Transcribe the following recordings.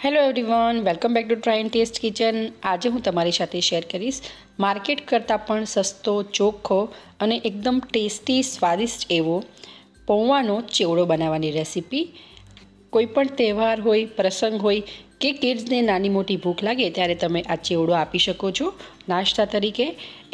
Hello everyone, welcome back to try and taste kitchen. આજે હું તમારી સાથે શેર કરીશ માર્કેટ કરતાં પણ સસ્તો, ચોખ્ખો અને એકદમ ટેસ્ટી સ્વાદિષ્ટ એવો પૌવાનો ચેવડો બનાવવાની રેસીપી। કોઈપણ તહેવાર હોય, પ્રસંગ હોય કે કિડ્સને નાની મોટી ભૂખ લાગે ત્યારે તમે આ ચેવડો આપી શકો છો નાસ્તા તરીકે।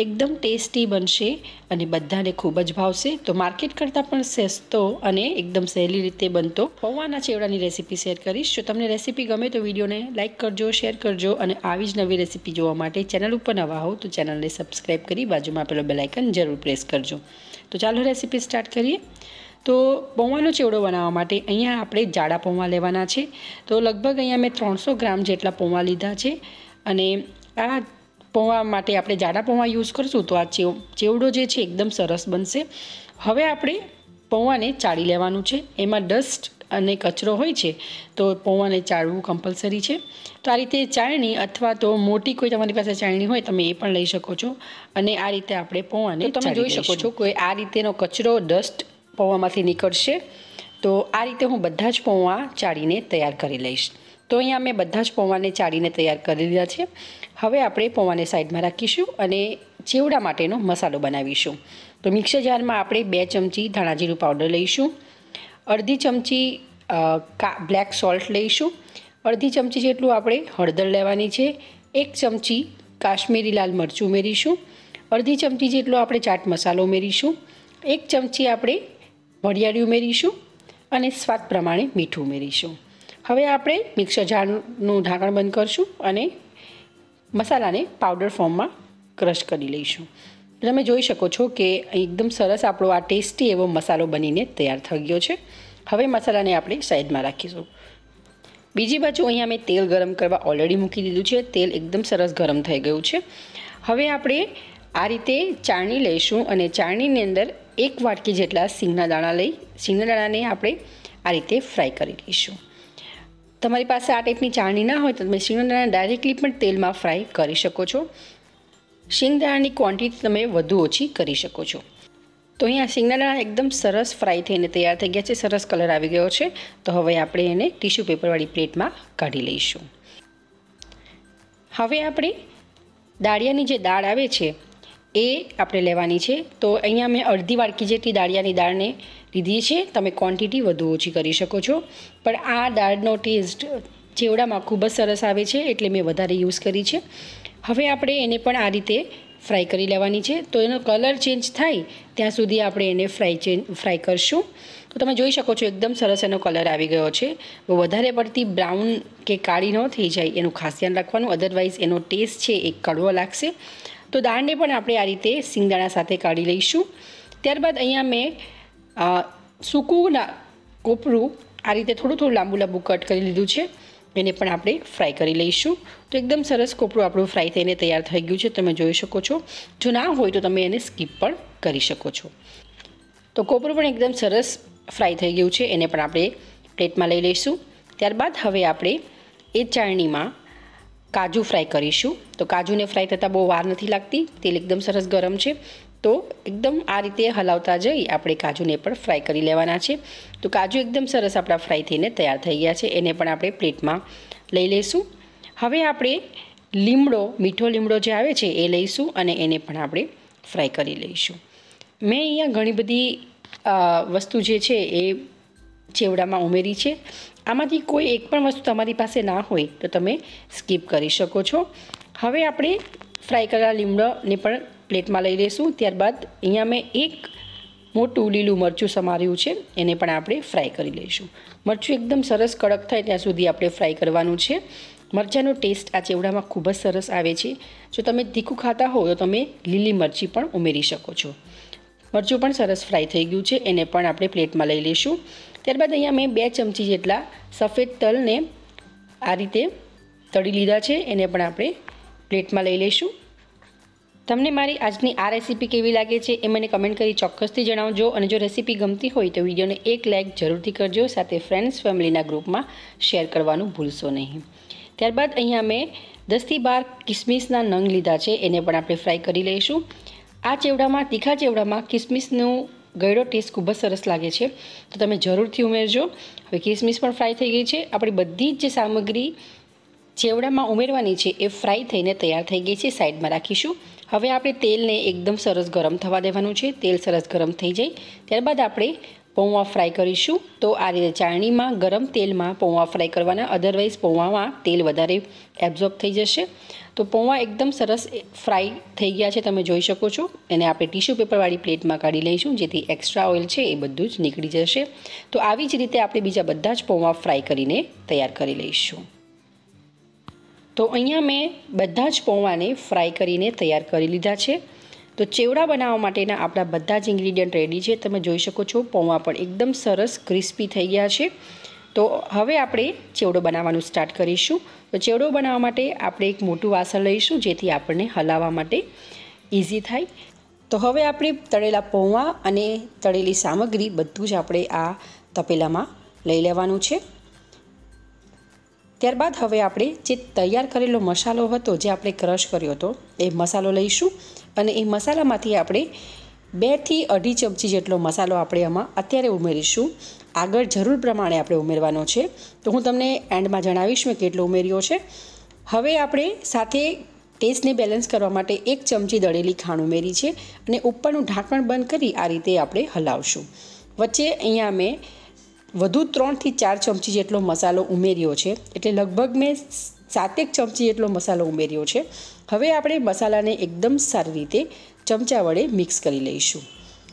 એકદમ ટેસ્ટી બનશે અને બધાને ખૂબ જ ભાવશે। તો માર્કેટ કરતાં પણ સસ્તો અને એકદમ સહેલી રીતે બનતો પૌવાના ચેવડાની રેસીપી શેર કરીશ। જો તમને રેસીપી ગમે તો વિડીયોને લાઇક કરજો, શેર કરજો અને આવી જ નવી રેસીપી જોવા માટે ચેનલ ઉપર નવા હો તો ચેનલને સબસ્ક્રાઈબ કરી બાજુમાં આપેલો બેલ આઇકન જરૂર પ્રેસ કરજો। તો ચાલો રેસીપી સ્ટાર્ટ કરીએ। તો પૌવાનો ચેવડો બનાવવા માટે અહીંયા આપણે જાડા પૌવા લેવાના છે। તો લગભગ અહીંયા મેં 300 ગ્રામ જેટલા પૌવા લીધા છે અને આ પૌવા માટે આપણે જાડા પૌવા યુઝ કરશું તો આ ચેવડો જે છે એકદમ સરસ બનશે। હવે આપણે પૌવાને ચાળી લેવાનું છે। એમાં ડસ્ટ અને કચરો હોય છે તો પૌવાને ચાળવું કમ્પલસરી છે। તો આ રીતે ચાળણી અથવા તો મોટી કોઈ તમારી પાસે ચાળણી હોય તમે એ પણ લઈ શકો છો અને આ રીતે આપણે પૌવાને તમે જોઈ શકો છો કે આ રીતેનો કચરો, ડસ્ટ પૌવામાંથી નીકળશે। તો આ રીતે હું બધા જ પૌવા ચાળીને તૈયાર કરી લઈશ। તો અહીંયા મેં બધા જ પૌવાને ચાળીને તૈયાર કરી લીધા છે। હવે આપણે પૌવાને સાઈડમાં રાખીશું અને ચેવડા માટેનો મસાલો બનાવીશું। તો મિક્સર જારમાં આપણે 2 ચમચી ધાણા જીરું પાવડર લઈશું, અડધી ચમચી બ્લેક સોલ્ટ લઈશું, અડધી ચમચી જેટલું આપણે હળદર લેવાની છે, 1 ચમચી કાશ્મીરી લાલ મરચું ઉમેરીશું, અડધી ચમચી જેટલો આપણે ચાટ મસાલો ઉમેરીશું, 1 ચમચી આપણે વરિયાળી ઉમેરીશું અને સ્વાદ પ્રમાણે મીઠું ઉમેરીશું। હવે આપણે મિક્સર જારનું ઢાંકણ બંધ કરીશું અને મસાલાને પાવડર ફોર્મમાં ક્રશ કરી લઈશું। તમે જોઈ શકો છો કે એકદમ સરસ આપણો આ ટેસ્ટી એવો મસાલો બનીને તૈયાર થઈ ગયો છે। હવે મસાલાને આપણે સાઈડમાં રાખીશું। બીજી બાજુ અહીંયા મેં તેલ ગરમ કરવા ઓલરેડી મૂકી દીધું છે। તેલ એકદમ સરસ ગરમ થઈ ગયું છે। હવે આપણે આ રીતે ચાળણી લઈશું અને ચાળણીની અંદર 1 વાટકી જેટલા સિંગના દાણા લઈ સિંગના દાણાને આપણે આ રીતે ફ્રાય કરી લઈશું। તમારી પાસે આ ટાઈપની ચાળણી ના હોય તો તમે સિંગના દાણા ડાયરેક્ટલી પણ તેલમાં ફ્રાય કરી શકો છો। સિંગદાણાની ક્વોન્ટિટી તમે વધુ ઓછી કરી શકો છો। તો અહીંયા સિંગના દાણા એકદમ સરસ ફ્રાય થઈને તૈયાર થઈ ગયા છે, સરસ કલર આવી ગયો છે। તો હવે આપણે એને ટીશ્યુ પેપરવાળી પ્લેટમાં કાઢી લઈશું। હવે આપણે દાળિયાની જે દાળ આવે છે એ આપણે લેવાની છે। તો અહીંયા મેં અડધી વાટકી જેટલી દાળિયાની દાળને લીધી છે। તમે ક્વોન્ટિટી વધુ ઓછી કરી શકો છો, પણ આ દાળનો ટેસ્ટ ચેવડામાં ખૂબ જ સરસ આવે છે એટલે મેં વધારે યુઝ કરી છે। હવે આપણે એને પણ આ રીતે ફ્રાય કરી લેવાની છે। તો એનો કલર ચેન્જ થાય ત્યાં સુધી આપણે એને ફ્રાય કરશું। તો તમે જોઈ શકો છો એકદમ સરસ એનો કલર આવી ગયો છે। બહુ વધારે પડતી બ્રાઉન કે કાળી ન થઈ જાય એનું ખાસ ધ્યાન રાખવાનું, અધરવાઇઝ એનો ટેસ્ટ છે એ કડવો લાગશે। તો દાળને પણ આપણે આ રીતે સિંગદાણા સાથે કાઢી લઈશું। ત્યારબાદ અહીંયા મેં સૂકું કોપરું આ રીતે થોડું લાંબુ કટ કરી લીધું છે, એને પણ આપણે ફ્રાય કરી લઈશું। તો એકદમ સરસ કોપરું આપણું ફ્રાય થઈને તૈયાર થઈ ગયું છે, તમે જોઈ શકો છો। જો ના હોય તો તમે એને સ્કીપ પણ કરી શકો છો। તો કોપરું પણ એકદમ સરસ ફ્રાય થઈ ગયું છે, એને પણ આપણે પ્લેટમાં લઈ લઈશું। ત્યારબાદ હવે આપણે એ ચાળણીમાં કાજુ ફ્રાય કરીશું। તો કાજુને ફ્રાય થતાં બહુ વાર નથી લાગતી, તેલ એકદમ સરસ ગરમ છે। તો એકદમ આ રીતે હલાવતા જઈ આપણે કાજુને પણ ફ્રાય કરી લેવાના છે। તો કાજુ એકદમ સરસ આપણા ફ્રાય થઈને તૈયાર થઈ ગયા છે, એને પણ આપણે પ્લેટમાં લઈ લઈશું। હવે આપણે મીઠો લીમડો જે આવે છે એ લઈશું અને એને પણ આપણે ફ્રાય કરી લઈશું। મેં અહીંયા ઘણી બધી વસ્તુ જે છે એ ચેવડામાં ઉમેરી છે। આમાંથી કોઈ એક પણ વસ્તુ તમારી પાસે ના હોય તો તમે સ્કીપ કરી શકો છો। હવે આપણે ફ્રાય કરેલા લીમડોને પણ પ્લેટમાં લઈ લઈશું। ત્યારબાદ અહીંયા મેં 1 મોટું લીલું મરચું સમાર્યું છે, એને પણ આપણે ફ્રાય કરી લઈશું। મરચું એકદમ સરસ કડક થાય ત્યાં સુધી આપણે ફ્રાય કરવાનું છે। મરચાંનો ટેસ્ટ આ ચેવડામાં ખૂબ જ સરસ આવે છે। જો તમે તીખું ખાતા હો તો તમે લીલી મરચી પણ ઉમેરી શકો છો। મરચું પણ સરસ ફ્રાય થઈ ગયું છે, એને પણ આપણે પ્લેટમાં લઈ લઈશું। ત્યારબાદ અહીંયા મેં 2 ચમચી જેટલા સફેદ તલને આ રીતે તળી લીધા છે, એને પણ આપણે પ્લેટમાં લઈ લઈશું। તમને મારી આજની આ રેસીપી કેવી લાગે છે એ મને કમેન્ટ કરી ચોક્કસથી જણાવજો અને જો રેસીપી ગમતી હોય તો વિડીયોને 1 લાઇક જરૂરથી કરજો, સાથે ફ્રેન્ડ્સ ફેમિલીના ગ્રુપમાં શેર કરવાનું ભૂલશો નહીં। ત્યારબાદ અહીંયા મેં 10 થી 12 કિસમિસના નંગ લીધા છે, એને પણ આપણે ફ્રાય કરી લઈશું। આ ચેવડામાં, તીખા ચેવડામાં કિસમિસનું ગળ્યો ટેસ્ટ ખૂબ જ સરસ લાગે છે, તો તમે જરૂરથી ઉમેરજો. હવે કિસમિસ પણ ફ્રાય થઈ ગઈ છે. આપણી બધી જ જે સામગ્રી ચેવડામાં ઉમેરવાની છે એ ફ્રાય થઈને તૈયાર થઈ ગઈ છે. સાઈડમાં રાખીશું. હવે આપણે તેલને એકદમ સરસ ગરમ થવા દેવાનું છે. તેલ સરસ ગરમ થઈ જાય ત્યારબાદ આપણે પૌવા ફ્રાય કરીશું. તો આ રીતે ચાળણીમાં ગરમ તેલમાં પૌવા ફ્રાય કરવાના, અધરવાઇઝ પૌવામાં તેલ વધારે એબ્ઝોર્બ થઈ જશે. તો પૌવા એકદમ સરસ ફ્રાય થઈ ગયા છે, તમે જોઈ શકો છો. એને આપણે ટીશ્યુ પેપરવાળી પ્લેટમાં કાઢી લઈશું, જેથી એક્સ્ટ્રા ઓઇલ છે એ બધું જ નીકળી જશે. તો આવી જ રીતે આપણે બીજા બધા જ પૌવા ફ્રાય કરીને તૈયાર કરી લઈશું. તો અહીંયા મેં બધા જ પૌવાને ફ્રાય કરીને તૈયાર કરી લીધા છે. તો ચેવડા બનાવવા માટેના આપણા બધા જ ઇન્ગ્રીડિયન્ટ રેડી છે. તમે જોઈ શકો છો પૌવા પણ એકદમ સરસ ક્રિસ્પી થઈ ગયા છે. તો હવે આપણે ચેવડો બનાવવાનું સ્ટાર્ટ કરીશું. તો ચેવડો બનાવવા માટે આપણે એક મોટું વાસણ લઈશું, જેથી આપણને હલાવવા માટે ઇઝી થાય. તો હવે આપણે તળેલા પૌવા અને તળેલી સામગ્રી બધું જ આપણે આ તપેલામાં લઈ લેવાનું છે. ત્યારબાદ હવે આપણે જે તૈયાર કરેલો મસાલો હતો, જે આપણે ક્રશ કર્યો હતો, એ મસાલો લઈશું અને એ મસાલામાંથી આપણે 2 થી 2.5 ચમચી જેટલો મસાલો આપણે આમાં અત્યારે ઉમેરીશું. આગળ જરૂર પ્રમાણે આપણે ઉમેરવાનો છે, તો હું તમને એન્ડમાં જણાવીશ મેં કેટલો ઉમેર્યો છે. હવે આપણે સાથે ટેસ્ટને બેલેન્સ કરવા માટે 1 ચમચી દળેલી ખાંડ ઉમેરી છે અને ઉપરનું ઢાંકણ બંધ કરી આ રીતે આપણે હલાવશું. વચ્ચે અહીંયા મેં વધુ 3 થી 4 ચમચી જેટલો મસાલો ઉમેર્યો છે, એટલે લગભગ મેં 7 ચમચી જેટલો મસાલો ઉમેર્યો છે. હવે આપણે મસાલાને એકદમ સારી રીતે ચમચા વડે મિક્સ કરી લઈશું.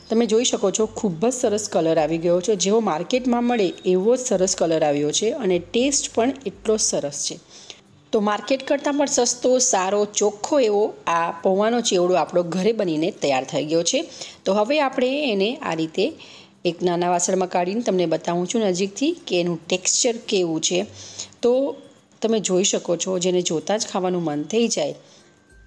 તમે જોઈ શકો છો ખૂબ જ સરસ કલર આવી ગયો છે. જેવો માર્કેટમાં મળે એવો જ સરસ કલર આવ્યો છે અને ટેસ્ટ પણ એટલો જ સરસ છે. તો માર્કેટ કરતાં પણ સસ્તો, સારો, ચોખ્ખો એવો આ પૌવાનો ચેવડો આપણો ઘરે બનીને તૈયાર થઈ ગયો છે. તો હવે આપણે એને આ રીતે એક નાના વાસણમાં કાઢીને તમને બતાવું છું નજીકથી કે એનું ટેક્સચર કેવું છે. તો તમે જોઈ શકો છો, જેને જોતાં જ ખાવાનું મન થઈ જાય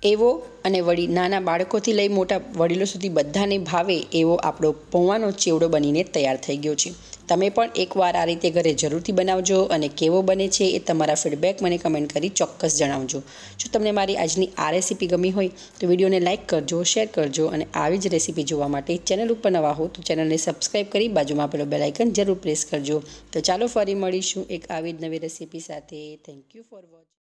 એવો, અને વળી નાના બાળકોથી લઈ મોટા વડીલો સુધી બધાને ભાવે એવો આપણો પૌવાનો ચેવડો બનીને તૈયાર થઈ ગયો છે. તમે પણ એકવાર આ રીતે ઘરે જરૂરથી બનાવજો અને કેવો બને છે એ તમારા ફીડબેક મને કમેન્ટ કરી ચોક્કસ જણાવજો. જો તમને મારી આજની આ રેસીપી ગમી હોય તો વિડીયોને લાઇક કરજો, શેર કરજો અને આવી જ રેસીપી જોવા માટે ચેનલ ઉપર નવા હો તો ચેનલને સબસ્ક્રાઈબ કરી બાજુમાં આપેલો બેલ આઇકન જરૂર પ્રેસ કરજો. તો ચાલો ફરી મળીશું એક આવી જ નવી રેસીપી સાથે. Thank you for watching.